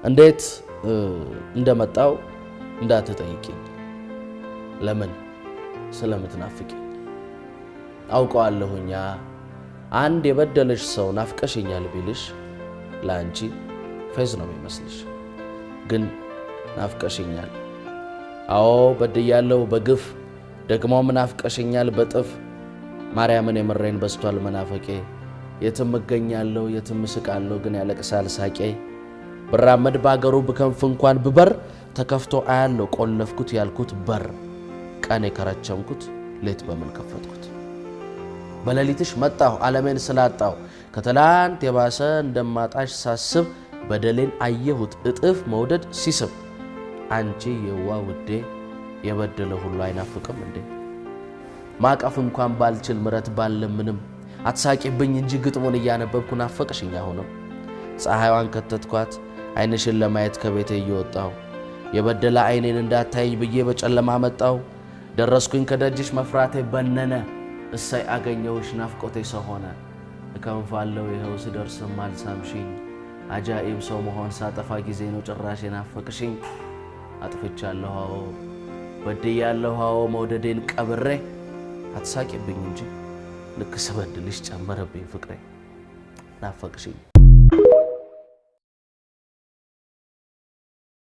እንዴት እንደመጣው እንዳትጠይቂኝ ለምን ስለምትናፍቂኝ አውቀዋለሁኛ አንድ የበደለሽ ሰው ናፍቀሽኛል ቢልሽ ላንቺ ፌዝ ነው የሚመስልሽ ግን ናፍቀሽኛል አዎ በድያለሁ በግፍ ደግሞ ናፍቀሽኛል በጥፍ ማርያምን የመረኝ በስቷል መናፈቄ የትም እገኛለሁ የትም ስቃለሁ ግን ያለቅሳል ሳቄ ብራመድ ባገሩ በከንፍ እንኳን ብበር ተከፍቶ አያለው ቆለፍኩት ያልኩት በር ቀኔ ከረቸምኩት ሌት በምን ከፈትኩት በለሊትሽ መጣሁ ዓለሜን ስላጣው ከተላንት የባሰ እንደማጣሽ ሳስብ በደሌን አየሁት እጥፍ መውደድ ሲስብ አንቺ የዋ ውዴ የበደለ ሁሉ አይናፍቅም እንዴ ማቀፍ እንኳን ባልችል ምረት ባለምንም አትሳቂብኝ እንጂ ግጥሙን ያነበብኩ ናፈቅሽኝ አሁንም ፀሐይዋን ከተትኳት አይንሽን ለማየት ከቤቴ እየወጣው የበደለ አይኔን እንዳታይኝ ብዬ በጨለማ መጣው ደረስኩኝ ከደጅሽ መፍራቴ በነነ እሰይ አገኘውሽ ናፍቆቴ ሰው ሆነ እከንፋለው ይሄው ስደርስም አልሳምሽኝ አጃኢብ ሰው መሆን ሳጠፋ ጊዜ ነው ጭራሽ ናፈቅሽኝ አጥፍቻለሁ አዎ በድያለሁ አዎ መውደዴን ቀብሬ አትሳቂብኝ እንጂ ልክ ስበድልሽ ጨመረብኝ ፍቅሬ ናፈቅሽኝ